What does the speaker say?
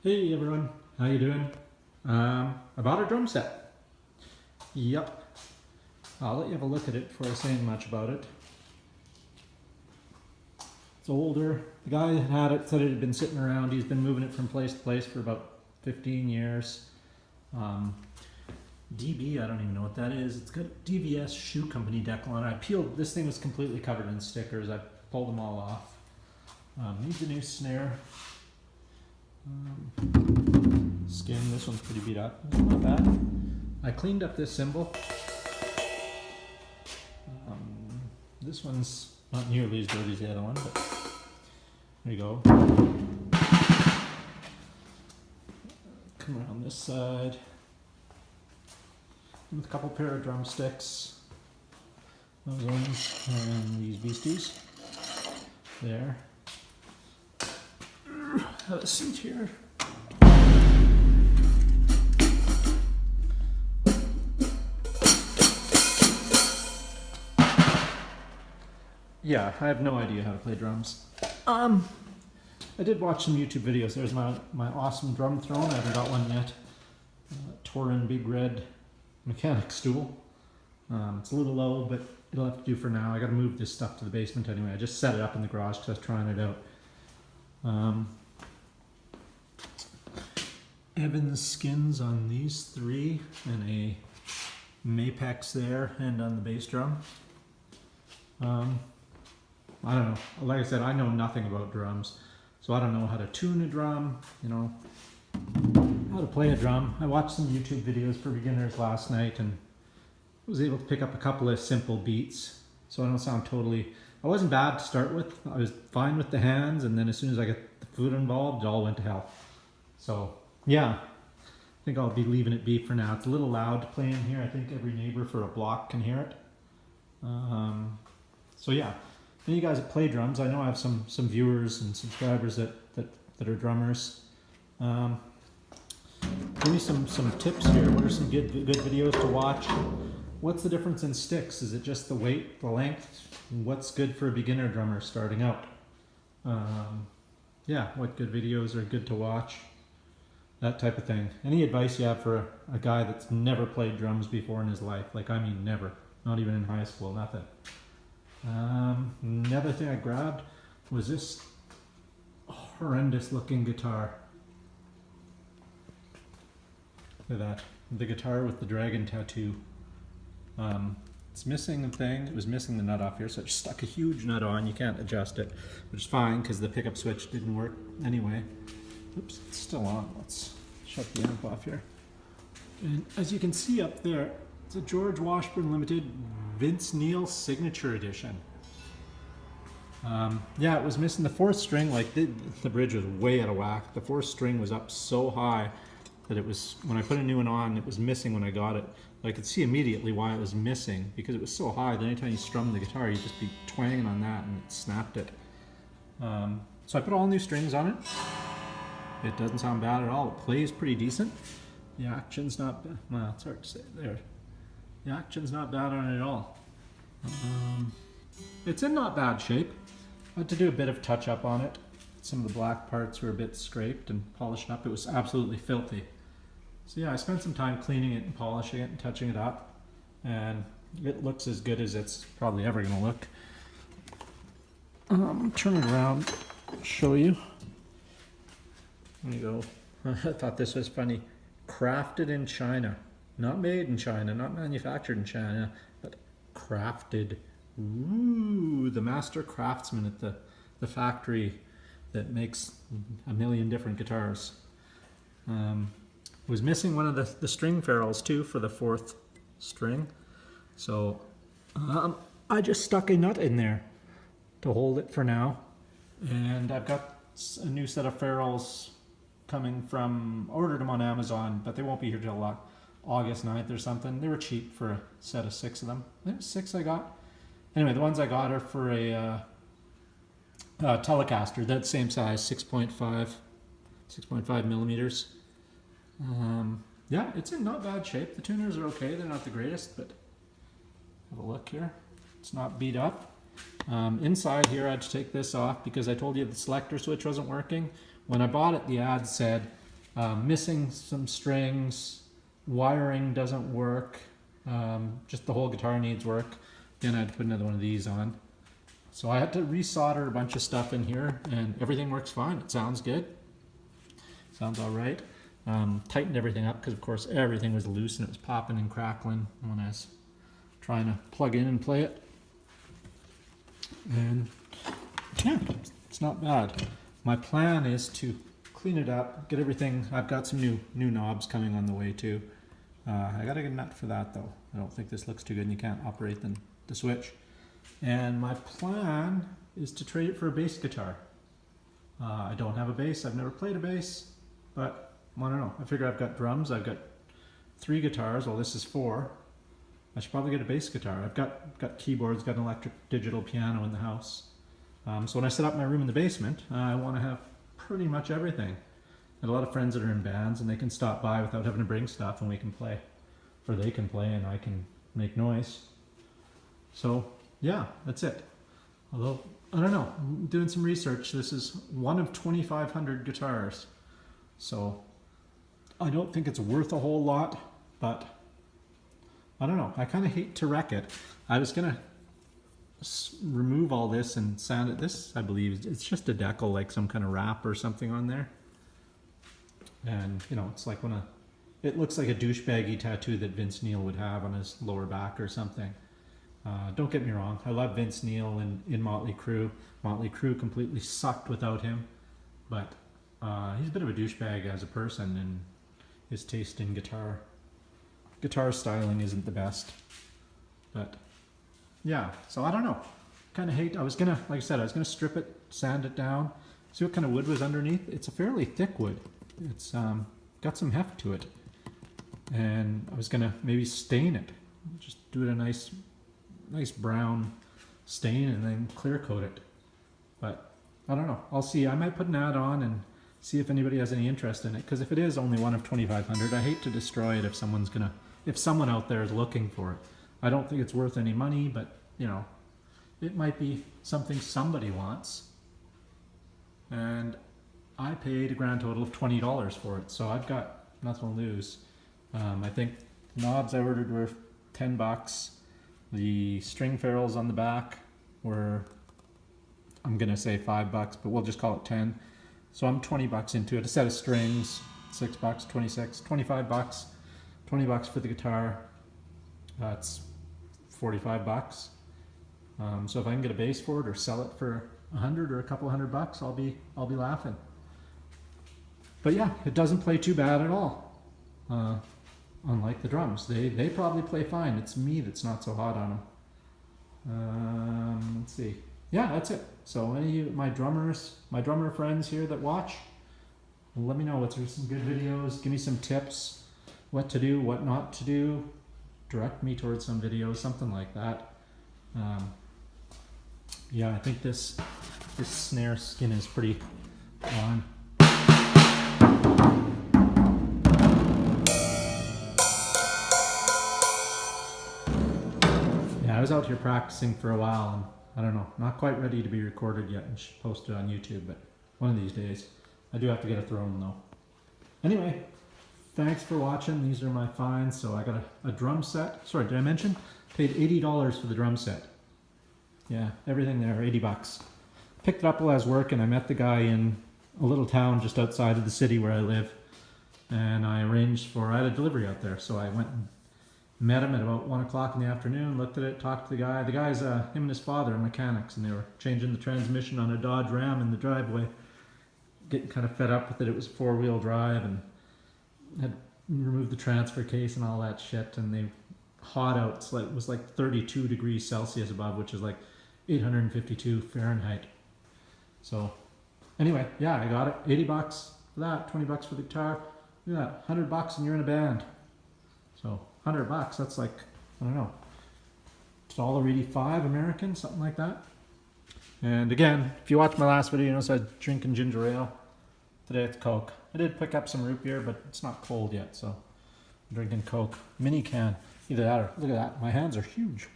Hey everyone, how you doing? I bought a drum set. Yep. I'll let you have a look at it before I say much about it. It's older. The guy that had it said it had been sitting around. He's been moving it from place to place for about 15 years. DB, I don't even know what that is. It's got DVS Shoe Company decal on it. I peeled, this thing was completely covered in stickers. I pulled them all off. Needs a new snare. Skin, this one's pretty beat up. It's not bad. I cleaned up this cymbal. This one's not nearly as dirty as the other one, but there you go. Come around this side. With a couple pair of drumsticks. Those ones and these beasties. There. Have a seat here. Yeah, I have no idea how to play drums. I did watch some YouTube videos. There's my awesome drum throne. I haven't got one yet. Torin Big Red mechanic stool. It's a little low, but it'll have to do for now. I got to move this stuff to the basement anyway. I just set it up in the garage because I was trying it out. Evans skins on these three and a Mapex there and on the bass drum. I don't know. Like I said, I know nothing about drums, so I don't know how to tune a drum, you know, how to play a drum. I watched some YouTube videos for beginners last night and was able to pick up a couple of simple beats, so I don't sound totally... I wasn't bad to start with. I was fine with the hands, and then as soon as I got the foot involved, it all went to hell. So, yeah. I think I'll be leaving it be for now. It's a little loud to play in here. I think every neighbor for a block can hear it. So yeah. And you guys that play drums, I know I have some viewers and subscribers that are drummers. Give me some tips here. What are some good videos to watch? What's the difference in sticks? Is it just the weight, the length? What's good for a beginner drummer starting out? Yeah, what good videos are good to watch? That type of thing. Any advice you have for a guy that's never played drums before in his life? Like, I mean never. Not even in high school, nothing. Another thing I grabbed was this horrendous looking guitar. Look at that. The guitar with the dragon tattoo. It's missing a thing. It was missing the nut off here, so I just stuck a huge nut on. You can't adjust it, which is fine because the pickup switch didn't work anyway. Oops, it's still on. Let's shut the amp off here. And as you can see up there, it's a George Washburn Limited Vince Neil Signature Edition. Yeah, it was missing the fourth string. Like the bridge was way out of whack. The fourth string was up so high that it was, when I put a new one on, it was missing when I got it. But I could see immediately why it was missing, because it was so high that anytime you strum the guitar, you'd just be twanging on that and it snapped it. So I put all new strings on it. It doesn't sound bad at all. It plays pretty decent. The action's not bad. Well, it's hard to say there. The action's not bad on it at all. It's in not bad shape. I had to do a bit of touch up on it. Some of the black parts were a bit scraped and polished up. It was absolutely filthy. So yeah, I spent some time cleaning it and polishing it and touching it up. And it looks as good as it's probably ever going to look. Turn it around, show you. There you go. I thought this was funny. Crafted in China. Not made in China, not manufactured in China, but crafted. Ooh, the master craftsman at the factory that makes a million different guitars. Was missing one of the string ferrules too for the fourth string. So I just stuck a nut in there to hold it for now. And I've got a new set of ferrules coming from, ordered them on Amazon, but they won't be here till August 9th or something. They were cheap for a set of 6 of them. I think 6 I got. Anyway, the ones I got are for a Telecaster, that same size, 6.5 millimeters. Yeah, it's in not bad shape. The tuners are okay. They're not the greatest, but have a look here. It's not beat up. Inside here, I had to take this off because I told you the selector switch wasn't working. When I bought it, the ad said Missing some strings, wiring doesn't work, just the whole guitar needs work. Then I had to put another one of these on. So I had to resolder a bunch of stuff in here, and everything works fine. It sounds good. Sounds all right. Tightened everything up because, of course, everything was loose and it was popping and crackling when I was trying to plug in and play it. And yeah, it's not bad. My plan is to clean it up, get everything. I've got some new knobs coming on the way too. I gotta get a nut for that though. I don't think this looks too good and you can't operate the switch. And my plan is to trade it for a bass guitar. I don't have a bass. I've never played a bass, but I don't know. I figure I've got drums. I've got 3 guitars. Well, this is 4. I should probably get a bass guitar. I've got keyboards, got an electric digital piano in the house. So when I set up my room in the basement, I want to have pretty much everything. I have a lot of friends that are in bands and they can stop by without having to bring stuff and we can play. Or they can play and I can make noise. So yeah, that's it. Although, I don't know, I'm doing some research. This is one of 2,500 guitars. So I don't think it's worth a whole lot, but I don't know. I kind of hate to wreck it. I was going to remove all this and sand it. This, I believe, it's just a decal, like some kind of wrap or something on there. And, you know, it's like it looks like a douchebaggy tattoo that Vince Neil would have on his lower back or something. Don't get me wrong. I love Vince Neil in Motley Crue. Motley Crue completely sucked without him. But he's a bit of a douchebag as a person, and his taste in guitar styling isn't the best. But yeah, so I don't know. Kind of hate. Like I said, I was gonna strip it, sand it down, see what kind of wood was underneath. It's a fairly thick wood. It's got some heft to it, and I was gonna maybe stain it, just do it a nice brown stain and then clear coat it. But I don't know. I'll see. I might put an ad on and see if anybody has any interest in it. Because if it is only one of 2,500, I hate to destroy it if someone out there is looking for it. I don't think it's worth any money, but you know, it might be something somebody wants. And I paid a grand total of $20 for it, so I've got nothing to lose. I think knobs I ordered were $10. The string ferrules on the back were, I'm gonna say $5, but we'll just call it 10. So I'm $20 into it. A set of strings, $6, 26, $25, $20 for the guitar. That's $45. So if I can get a bass for it or sell it for $100 or a couple $100, I'll be laughing. But yeah, it doesn't play too bad at all. Unlike the drums, they probably play fine. It's me that's not so hot on them. Let's see. Yeah, that's it. So any of my drummer friends here that watch, let me know. What's some good videos? Give me some tips. What to do, what not to do. Direct me towards some videos, something like that. Yeah, I think this snare skin is pretty on. I was out here practicing for a while, and I don't know, not quite ready to be recorded yet and posted on YouTube, but one of these days. I do have to get a throne though. Anyway, thanks for watching. These are my finds. So I got a drum set. Sorry, did I mention? Paid $80 for the drum set. Yeah, everything there, $80. Picked it up while I was working. I met the guy in a little town just outside of the city where I live, and I had a delivery out there, so I went and met him at about 1 o'clock in the afternoon, looked at it, talked to the guy. The guy's, him and his father are mechanics, and they were changing the transmission on a Dodge Ram in the driveway. Getting kind of fed up with it. It was 4-wheel drive, and had removed the transfer case and all that shit, and they hot out. So it was like 32 degrees Celsius above, which is like 852 Fahrenheit. So anyway, yeah, I got it. $80 for that, $20 for the guitar. Look at that, $100 and you're in a band. So $100, that's like, I don't know, $1.85 American, something like that. And again, if you watched my last video, you notice I was drinking ginger ale. Today it's Coke. I did pick up some root beer, but it's not cold yet, so I'm drinking Coke. Mini can. Either that or, look at that, my hands are huge.